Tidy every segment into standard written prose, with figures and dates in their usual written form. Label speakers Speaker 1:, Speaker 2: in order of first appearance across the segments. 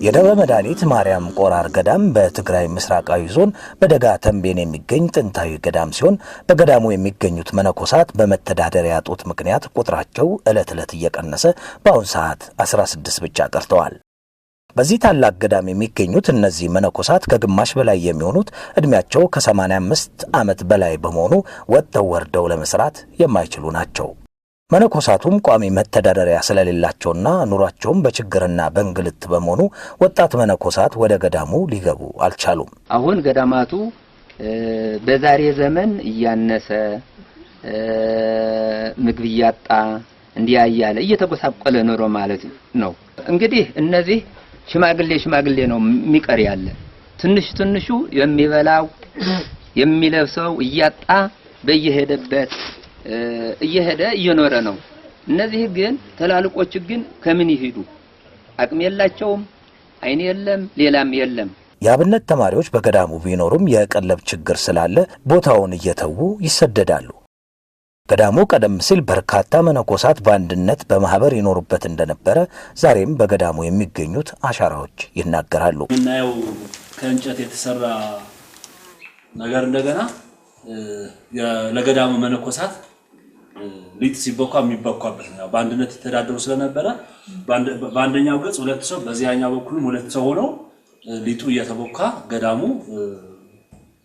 Speaker 1: የደብረ መድኃኒት ማርያም ቆራር ገዳም በትግራይ ምስራቃዊ ዞን በደጋ ተንቤን የሚገኝ ጥንታዊ ገዳም ሲሆን በገዳሙ የሚገኙት መነኮሳት በመተዳደሪያ ጦት ምክንያት ቁጥራቸው ዕለት ዕለት እየቀነሰ በአሁን ሰዓት 16 ብቻ ቀርተዋል። በዚህ ታላቅ ገዳም የሚገኙት እነዚህ መነኮሳት ከግማሽ በላይ የሚሆኑት እድሜያቸው ከ85 ዓመት በላይ በመሆኑ ወጥተው ወርደው ለመስራት የማይችሉ ናቸው። መነኮሳቱም ቋሚ መተዳደሪያ ስለሌላቸውና ኑሯቸውም በችግርና በእንግልት በመሆኑ ወጣት መነኮሳት ወደ ገዳሙ ሊገቡ አልቻሉም።
Speaker 2: አሁን ገዳማቱ በዛሬ ዘመን እያነሰ ምግብ ያጣ እንዲያያለ እየተጎሳቆለ ኖሮ ማለት ነው። እንግዲህ እነዚህ ሽማግሌ ነው የሚቀር ያለ ትንሹ የሚበላው የሚለብሰው እያጣ በየሄደበት እየሄደ እየኖረ ነው። እነዚህ ግን ተላልቆች ግን ከምን ይሄዱ? አቅም የላቸውም፣ አይን የለም፣ ሌላም የለም።
Speaker 1: የአብነት ተማሪዎች በገዳሙ ቢኖሩም የቀለብ ችግር ስላለ ቦታውን እየተዉ ይሰደዳሉ። ገዳሙ ቀደም ሲል በርካታ መነኮሳት በአንድነት በማህበር ይኖሩበት እንደነበረ ዛሬም በገዳሙ የሚገኙት አሻራዎች ይናገራሉ።
Speaker 3: ምናየው ከእንጨት የተሰራ ነገር እንደገና ለገዳሙ መነኮሳት ሊጥ ሲቦካ የሚቦካበት ነው። በአንድነት ተዳደሩ ስለነበረ በአንደኛው ገጽ ሁለት ሰው በዚያኛው በኩልም ሁለት ሰው ሆኖ ሊጡ እየተቦካ ገዳሙ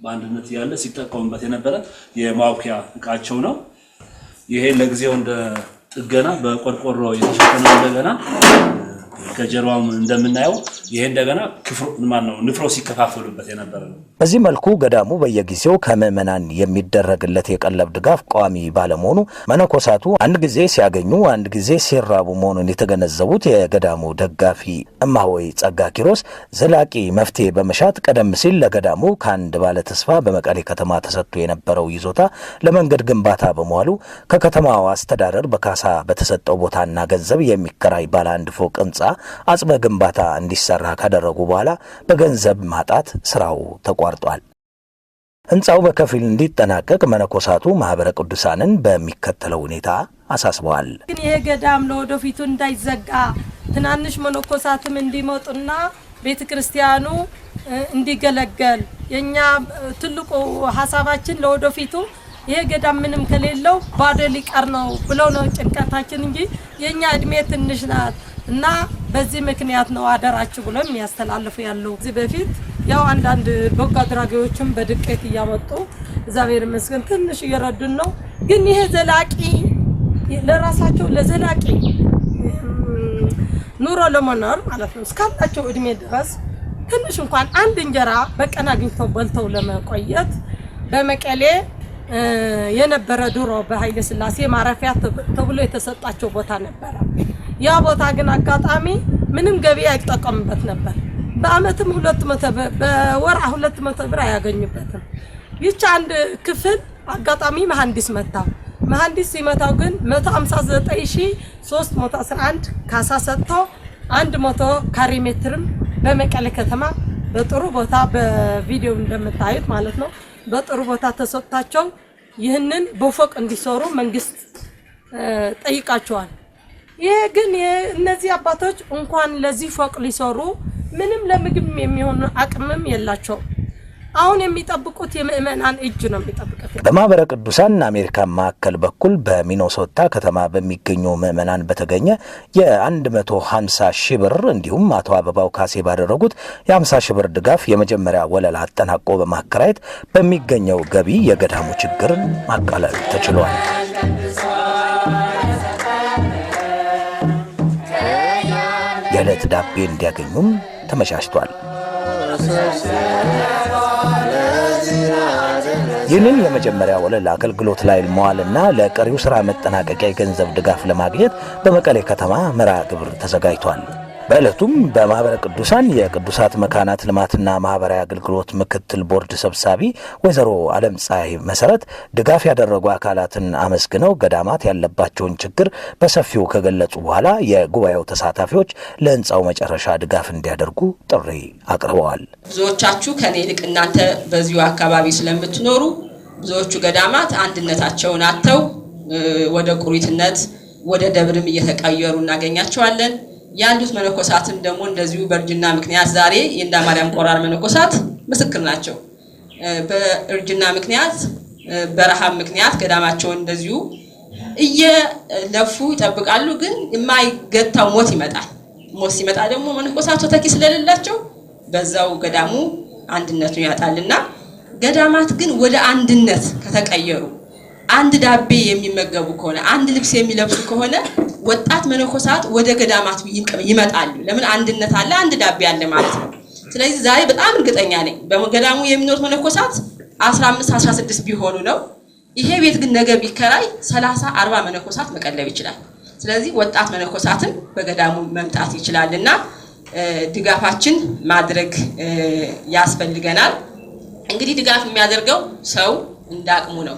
Speaker 3: በአንድነት ያለ ሲጠቀሙበት የነበረ የማውኪያ እቃቸው ነው። ይሄ ለጊዜው እንደ ጥገና በቆርቆሮ የተሸፈነ እንደገና ከጀርባው እንደምናየው ይሄ እንደገና ንፍሮ ሲከፋፈሉበት የነበረ ነው።
Speaker 1: በዚህ መልኩ ገዳሙ በየጊዜው ከመመናን የሚደረግለት የቀለብ ድጋፍ ቋሚ ባለመሆኑ መነኮሳቱ አንድ ጊዜ ሲያገኙ አንድ ጊዜ ሲራቡ መሆኑን የተገነዘቡት የገዳሙ ደጋፊ እማሆይ ጸጋ ኪሮስ ዘላቂ መፍትሄ በመሻት ቀደም ሲል ለገዳሙ ከአንድ ባለ ተስፋ በመቀሌ ከተማ ተሰጥቶ የነበረው ይዞታ ለመንገድ ግንባታ በመዋሉ ከከተማው አስተዳደር በካሳ በተሰጠው ቦታና ገንዘብ የሚከራይ ባለ አንድ ፎቅ ህንጻ አጽበ ግንባታ እንዲሰራ ካደረጉ በኋላ በገንዘብ ማጣት ስራው ተቋርጧል። ህንጻው በከፊል እንዲጠናቀቅ መነኮሳቱ ማህበረ ቅዱሳንን በሚከተለው ሁኔታ አሳስበዋል።
Speaker 4: ግን ይሄ ገዳም ለወደፊቱ እንዳይዘጋ ትናንሽ መነኮሳትም እንዲመጡና ቤተክርስቲያኑ እንዲገለገል የኛ ትልቁ ሐሳባችን ለወደፊቱ ይሄ ገዳም ምንም ከሌለው ባዶ ሊቀር ነው ብለው ነው ጭንቀታችን እንጂ የኛ እድሜ ትንሽ ናት እና በዚህ ምክንያት ነው አደራችሁ ብሎ የሚያስተላልፉ ያለው። እዚህ በፊት ያው አንዳንድ በጎ አድራጊዎችም በድቄት እያመጡ እግዚአብሔር ይመስገን ትንሽ እየረዱን ነው። ግን ይሄ ዘላቂ ለራሳቸው ለዘላቂ ኑሮ ለመኖር ማለት ነው እስካላቸው እድሜ ድረስ ትንሽ እንኳን አንድ እንጀራ በቀን አግኝተው በልተው ለመቆየት በመቀሌ የነበረ ድሮ በኃይለ ሥላሴ ማረፊያ ተብሎ የተሰጣቸው ቦታ ነበር። ያ ቦታ ግን አጋጣሚ ምንም ገቢ አይጠቀምበት ነበር። በአመትም 200 ብር በወር 200 ብር አያገኙበትም። ይች አንድ ክፍል አጋጣሚ መሐንዲስ ሲመታው ግን 159311 ካሳ ሰጥተው 100 ካሬ ሜትርም በመቀሌ ከተማ በጥሩ ቦታ በቪዲዮ እንደምታዩት ማለት ነው በጥሩ ቦታ ተሰጥታቸው ይህንን በፎቅ እንዲሰሩ መንግስት ጠይቃቸዋል። ይሄ ግን እነዚህ አባቶች እንኳን ለዚህ ፎቅ ሊሰሩ ምንም ለምግብ የሚሆን አቅምም የላቸው። አሁን የሚጠብቁት የምእመናን እጅ ነው የሚጠብቁት።
Speaker 1: በማህበረ ቅዱሳን አሜሪካ ማዕከል በኩል በሚኖሶታ ከተማ በሚገኙ ምእመናን በተገኘ የ150 ሺህ ብር እንዲሁም አቶ አበባው ካሴ ባደረጉት የ50 ሺህ ብር ድጋፍ የመጀመሪያ ወለል አጠናቆ በማከራየት በሚገኘው ገቢ የገዳሙ ችግርን ማቃለል ተችሏል። የዕለት ዳቤ እንዲያገኙም ተመቻችቷል። ይህንን የመጀመሪያ ወለል አገልግሎት ላይ መዋልና ለቀሪው ስራ መጠናቀቂያ የገንዘብ ድጋፍ ለማግኘት በመቀሌ ከተማ መርሃ ግብር ተዘጋጅቷል። በዕለቱም በማህበረ ቅዱሳን የቅዱሳት መካናት ልማትና ማህበራዊ አገልግሎት ምክትል ቦርድ ሰብሳቢ ወይዘሮ ዓለም ፀሐይ መሰረት ድጋፍ ያደረጉ አካላትን አመስግነው ገዳማት ያለባቸውን ችግር በሰፊው ከገለጹ በኋላ የጉባኤው ተሳታፊዎች ለህንጻው መጨረሻ ድጋፍ እንዲያደርጉ ጥሪ አቅርበዋል።
Speaker 5: ብዙዎቻችሁ ከኔ ይልቅ እናንተ በዚሁ አካባቢ ስለምትኖሩ ብዙዎቹ ገዳማት አንድነታቸውን አጥተው ወደ ቁሪትነት ወደ ደብርም እየተቀየሩ እናገኛቸዋለን። ያሉት መነኮሳትም ደግሞ እንደዚሁ በእርጅና ምክንያት ዛሬ የእንዳ ማርያም ቆራር መነኮሳት ምስክር ናቸው። በእርጅና ምክንያት በረሃብ ምክንያት ገዳማቸውን እንደዚሁ እየለፉ ይጠብቃሉ። ግን የማይገታው ሞት ይመጣል። ሞት ሲመጣ ደግሞ መነኮሳቱ ተኪ ስለሌላቸው በዛው ገዳሙ አንድነቱን ያጣልና ገዳማት ግን ወደ አንድነት ከተቀየሩ አንድ ዳቤ የሚመገቡ ከሆነ አንድ ልብስ የሚለብሱ ከሆነ ወጣት መነኮሳት ወደ ገዳማት ይመጣሉ። ለምን? አንድነት አለ፣ አንድ ዳቤ አለ ማለት ነው። ስለዚህ ዛሬ በጣም እርግጠኛ ነኝ በገዳሙ የሚኖሩት መነኮሳት 15 16 ቢሆኑ ነው። ይሄ ቤት ግን ነገ ቢከራይ 30 40 መነኮሳት መቀለብ ይችላል። ስለዚህ ወጣት መነኮሳትን በገዳሙ መምጣት ይችላልና ድጋፋችን ማድረግ ያስፈልገናል። እንግዲህ ድጋፍ የሚያደርገው ሰው እንዳቅሙ ነው።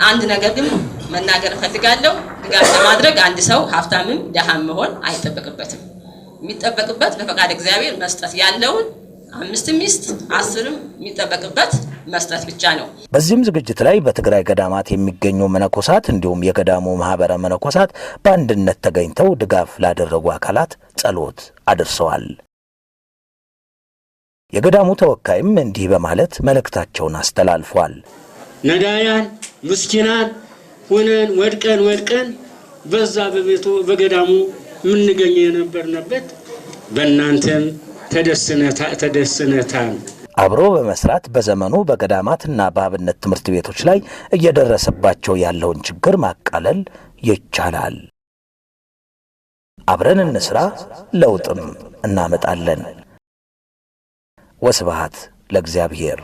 Speaker 5: አንድ ነገር ግን መናገር ፈልጋለሁ። ድጋፍ ለማድረግ አንድ ሰው ሀብታምም ደሃም መሆን አይጠበቅበትም። የሚጠበቅበት በፈቃድ እግዚአብሔር መስጠት ያለውን 5 ሚስት 10 የሚጠበቅበት መስጠት ብቻ ነው።
Speaker 1: በዚህም ዝግጅት ላይ በትግራይ ገዳማት የሚገኙ መነኮሳት እንዲሁም የገዳሙ ማህበረ መነኮሳት በአንድነት ተገኝተው ድጋፍ ላደረጉ አካላት ጸሎት አድርሰዋል። የገዳሙ ተወካይም እንዲህ በማለት መልእክታቸውን አስተላልፏል።
Speaker 6: ነዳያን ምስኪናን ሆነን ወድቀን በዛ በቤቱ በገዳሙ ምንገኝ የነበርንበት በእናንተም ተደስነታን
Speaker 1: አብሮ በመስራት በዘመኑ በገዳማትና በአብነት ትምህርት ቤቶች ላይ እየደረሰባቸው ያለውን ችግር ማቃለል ይቻላል። አብረን እንስራ፣ ለውጥም እናመጣለን። ወስብሐት ለእግዚአብሔር።